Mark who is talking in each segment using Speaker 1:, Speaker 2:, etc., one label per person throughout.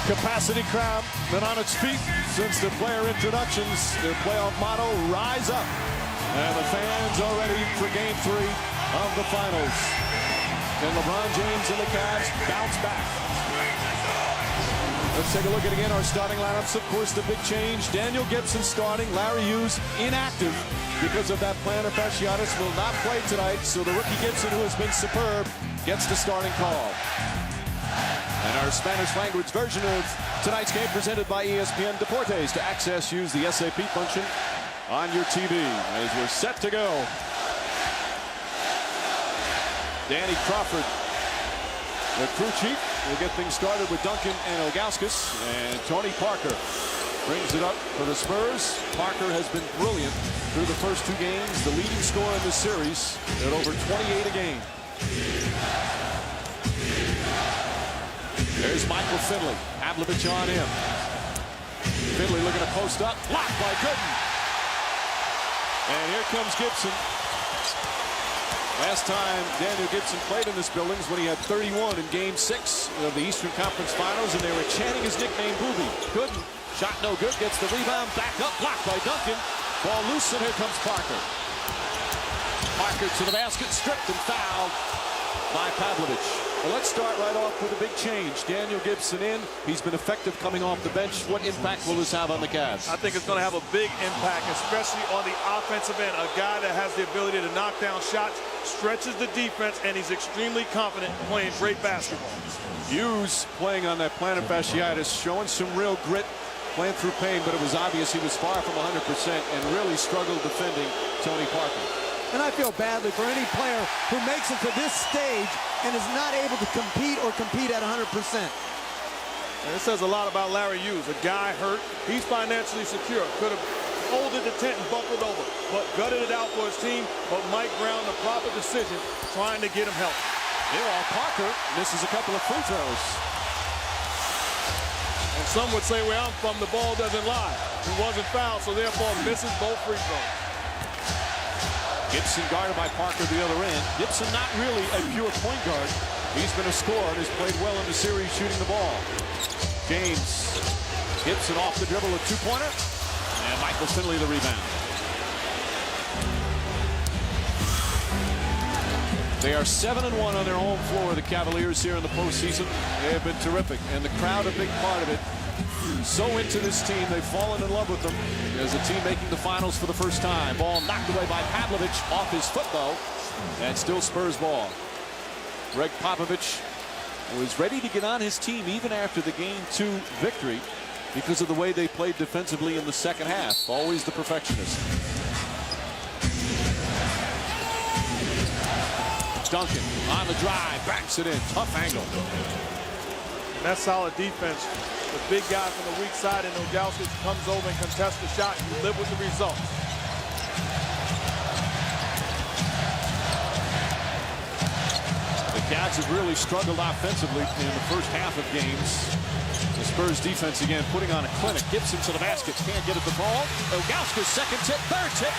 Speaker 1: Capacity crowd been on its feet since the player introductions. Their playoff motto, rise up. And the fans are ready for game 3 of the finals. Can LeBron James and the Cavs bounce back? Let's take a look at again our starting lineups. Of course, the big change. Daniel Gibson starting. Larry Hughes inactive because of that plantar fasciitis. Will not play tonight. So the rookie Gibson, who has been superb, gets the starting call. And our Spanish language version of tonight's game presented by ESPN Deportes. To access, use the SAP function on your TV as we're set to go. Danny Crawford, the crew chief, will get things started with Duncan and Ilgauskas. And Tony Parker brings it up for the Spurs. Parker has been brilliant through the first 2 games. The leading scorer in this series at over 28 a game. There's Michael Finley. Pavlovich on him. Finley looking to post up. Blocked by Gooden. And here comes Gibson. Last time Daniel Gibson played in this building was when he had 31 in Game 6 of the Eastern Conference Finals, and they were chanting his nickname, Booby. Gooden. Shot no good. Gets the rebound. Back up. Blocked by Duncan. Ball loose, and here comes Parker. Parker to the basket. Stripped and fouled by Pavlovich. Well, let's start right off with a big change. Daniel Gibson in. He's been effective coming off the bench. What impact will this have on the Cavs?
Speaker 2: I think it's going to have a big impact, especially on the offensive end. A guy that has the ability to knock down shots, stretches the defense, and he's extremely confident playing great basketball.
Speaker 1: Hughes playing on that plantar fasciitis, showing some real grit, playing through pain, but it was obvious he was far from 100% and really struggled defending Tony Parker.
Speaker 3: And I feel badly for any player who makes it to this stage and is not able to compete at 100%.
Speaker 2: And it says a lot about Larry Hughes, a guy hurt. He's financially secure. Could have folded the tent and buckled over, but gutted it out for his team. But Mike Brown, the proper decision, trying to get him healthy.
Speaker 1: Meanwhile, Parker misses a couple of free throws.
Speaker 2: And some would say where I'm from, the ball doesn't lie. He wasn't fouled, so therefore misses both free throws.
Speaker 1: Gibson guarded by Parker the other end. Gibson not really a pure point guard. He's been a scorer and has played well in the series shooting the ball. James. Gibson off the dribble, a 2-pointer. And Michael Finley the rebound. They are 7-1 on their home floor, the Cavaliers, here in the postseason. They have been terrific, and the crowd a big part of it. So into this team, they've fallen in love with them as a team making the finals for the first time. Ball knocked away by Pavlovich off his foot, though, and still Spurs ball. Greg Popovich was ready to get on his team even after the Game 2 victory because of the way they played defensively in the second half. Always the perfectionist. Duncan on the drive, backs it in, tough angle.
Speaker 2: And that's solid defense. The big guy from the weak side, and Ilgauskas comes over and contests the shot. You live with the results.
Speaker 1: The Cavs have really struggled offensively in the first half of games. The Spurs defense again putting on a clinic. Gibson to the basket, can't get at the ball. Ilgauskas second tip, third tip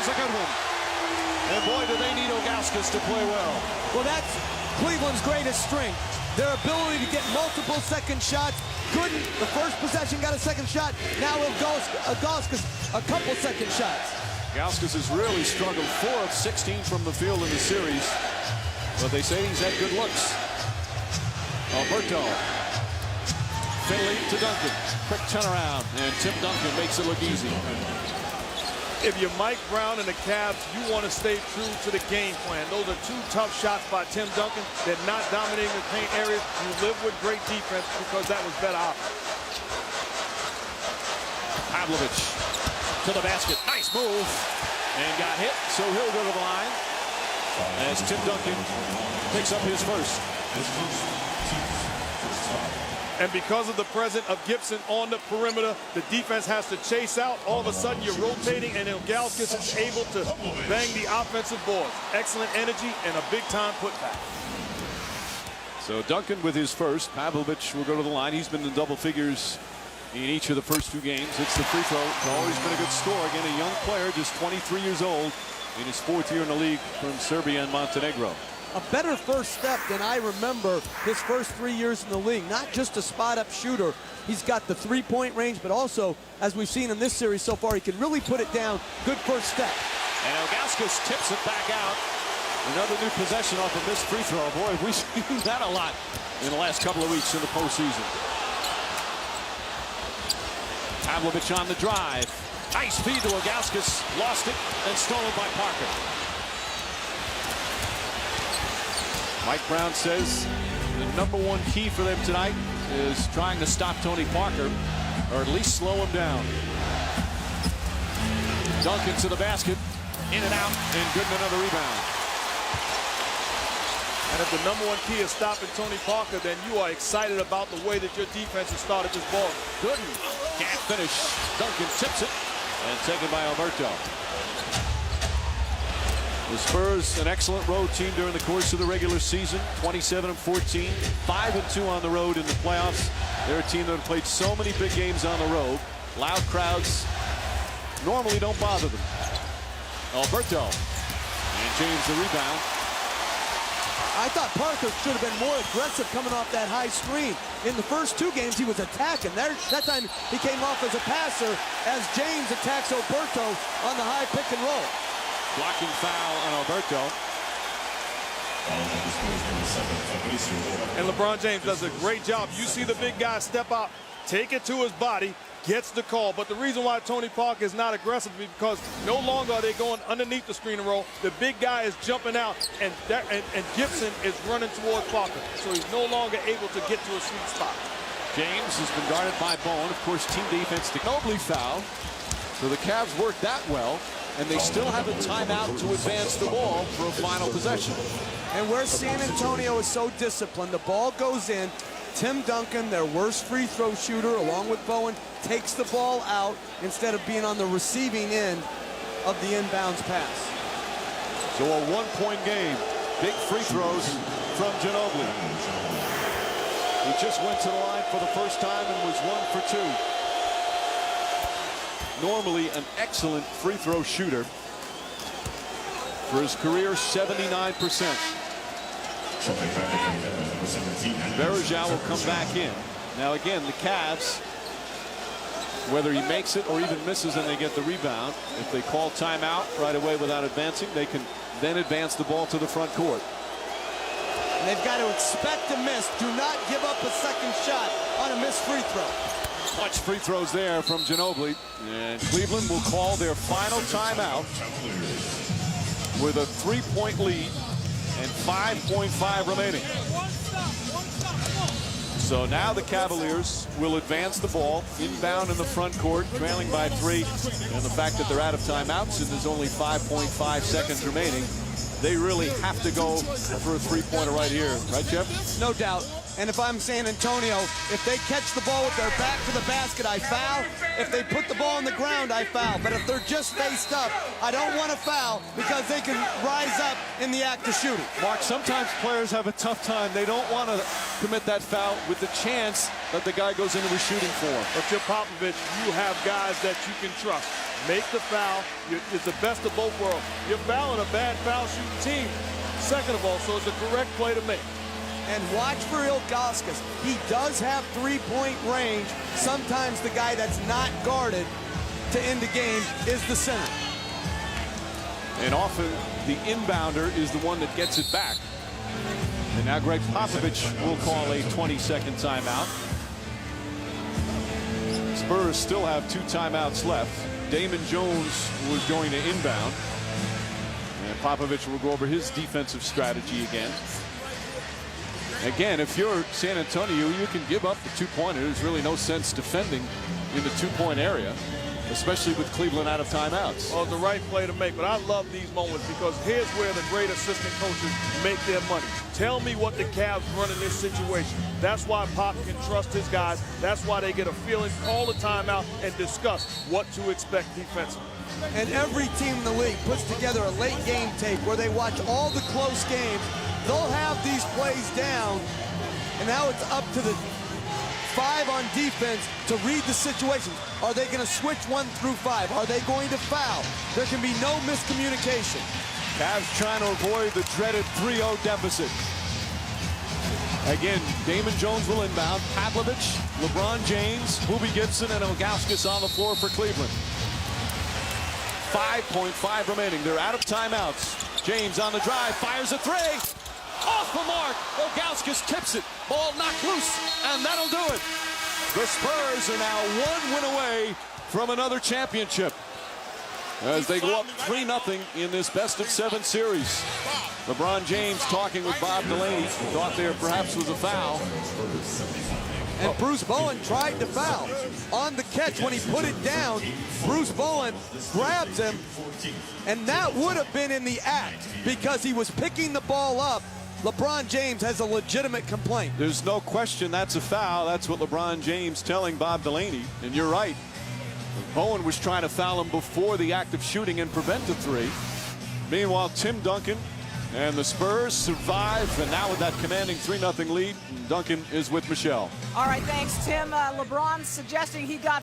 Speaker 1: is a good one. And boy, do they need Ilgauskas to play well.
Speaker 3: Well, that's Cleveland's greatest strength. Their ability to get multiple second shots. Gooden, the first possession, got a second shot. Now Ilgauskas, a couple second shots.
Speaker 1: Ilgauskas has really struggled. 4 of 16 from the field in the series. But they say he's had good looks. Alberto. Finley to Duncan. Quick turnaround. And Tim Duncan makes it look easy.
Speaker 2: If you're Mike Brown and the Cavs, you want to stay true to the game plan. Those are 2 tough shots by Tim Duncan. They're not dominating the paint areas. You live with great defense because that was better offense.
Speaker 1: Pavlovich to the basket. Nice move. And got hit, so he'll go to the line as Tim Duncan picks up his first.
Speaker 2: And because of the presence of Gibson on the perimeter, the defense has to chase out. All of a sudden, you're rotating, and Ilgauskas is able to bang the offensive boards. Excellent energy and a big-time putback.
Speaker 1: So Duncan with his first. Pavlovich will go to the line. He's been in double figures in each of the first 2 games. It's the free throw. It's always been a good score. Again, a young player, just 23 years old, in his 4th year in the league from Serbia and Montenegro.
Speaker 3: a better first step than I remember his first 3 years in the league. Not just a spot-up shooter. He's got the three-point range, but also, as we've seen in this series so far, he can really put it down. Good first step.
Speaker 1: And Ilgauskas tips it back out. Another new possession off a missed free throw. Boy, we've seen that a lot in the last couple of weeks in the postseason. Pavlovich on the drive. Nice feed to Ilgauskas. Lost it and stolen by Parker. Mike Brown says the #1 key for them tonight is trying to stop Tony Parker, or at least slow him down. Duncan to the basket. In and out, and Gooden another rebound.
Speaker 2: And if the #1 key is stopping Tony Parker, then you are excited about the way that your defense has started this ball.
Speaker 1: Gooden can't finish. Duncan tips it, and taken by Alberto. The Spurs, an excellent road team during the course of the regular season. 27-14, 5-2 on the road in the playoffs. They're a team that have played so many big games on the road. Loud crowds normally don't bother them. Alberto, and James the rebound.
Speaker 3: I thought Parker should have been more aggressive coming off that high screen. In the first 2 games, he was attacking. That time, he came off as a passer as James attacks Alberto on the high pick and roll.
Speaker 1: Blocking foul on Alberto.
Speaker 2: And LeBron James does a great job. You see the big guy step out, take it to his body, gets the call. But the reason why Tony Parker is not aggressive is because no longer are they going underneath the screen and roll. The big guy is jumping out, and Gibson is running towards Parker. So he's no longer able to get to a sweet spot.
Speaker 1: James has been guarded by Bowen. Of course, team defense to Ginobili foul. So the Cavs worked that well, and they still have a timeout to advance the ball for a final possession.
Speaker 3: And where San Antonio is so disciplined, the ball goes in. Tim Duncan, their worst free throw shooter, along with Bowen, takes the ball out instead of being on the receiving end of the inbounds pass.
Speaker 1: So a one-point game. Big free throws from Ginobili. He just went to the line for the first time and was 1 for 2. Normally an excellent free throw shooter. For his career, 79%. Berejao will come back in. Now again, the Cavs, whether he makes it or even misses and they get the rebound, if they call timeout right away without advancing, they can then advance the ball to the front court.
Speaker 3: And they've got to expect to miss. Do not give up a second shot on a missed free throw.
Speaker 1: Much free throws there from Ginobili. And Cleveland will call their final timeout with a 3-point lead and 5.5 remaining. So now the Cavaliers will advance the ball inbound in the front court, trailing by 3. And the fact that they're out of timeouts and there's only 5.5 seconds remaining, they really have to go for a three-pointer right here. Right, Jeff?
Speaker 3: No doubt. And if I'm San Antonio, if they catch the ball with their back to the basket, I foul. If they put the ball on the ground, I foul. But if they're just faced up, I don't want to foul because they can rise up in the act of shooting.
Speaker 1: Mark, sometimes players have a tough time. They don't want to commit that foul with the chance that the guy goes into a shooting form.
Speaker 2: But you're Popovich, you have guys that you can trust. Make the foul. It's the best of both worlds. You're fouling a bad foul shooting team, second of all, so it's a correct play to make.
Speaker 3: And watch for Ilgauskas. He does have three-point range. Sometimes the guy that's not guarded to end the game is the center.
Speaker 1: And often the inbounder is the one that gets it back. And now Greg Popovich will call a 20-second timeout. Spurs still have 2 timeouts left. Damon Jones was going to inbound. And Popovich will go over his defensive strategy again. Again, if you're San Antonio, you can give up the 2-pointer. There's really no sense defending in the 2-point area, especially with Cleveland out of timeouts.
Speaker 2: Oh, the right play to make. But I love these moments because here's where the great assistant coaches make their money. Tell me what the Cavs run in this situation. That's why Pop can trust his guys. That's why they get a feeling, call the timeout, and discuss what to expect defensively.
Speaker 3: And every team in the league puts together a late game tape where they watch all the close games. They'll have these plays down, and now it's up to the 5 on defense to read the situations. Are they going to switch 1 through 5? Are they going to foul? There can be no miscommunication.
Speaker 1: Cavs trying to avoid the dreaded 3-0 deficit. Again, Damon Jones will inbound. Pavlovich, LeBron James, Boobie Gibson, and Ilgauskas on the floor for Cleveland. 5.5 remaining. They're out of timeouts. James on the drive, fires a three. Off the mark. Ilgauskas tips it. Ball knocked loose, and that'll do it. The Spurs are now 1 win away from another championship as they go up 3-0 in this best-of-7 series. LeBron James talking with Bob Delaney. Thought there perhaps was a foul.
Speaker 3: And Bruce Bowen tried to foul. On the catch when he put it down, Bruce Bowen grabs him, and that would have been in the act because he was picking the ball up. LeBron James has a legitimate complaint.
Speaker 1: There's no question that's a foul. That's what LeBron James telling Bob Delaney. And you're right. Bowen was trying to foul him before the act of shooting and prevent the three. Meanwhile, Tim Duncan and the Spurs survive, and now with that commanding 3-0 lead, Duncan is with Michelle.
Speaker 4: All right, thanks, Tim. LeBron suggesting he got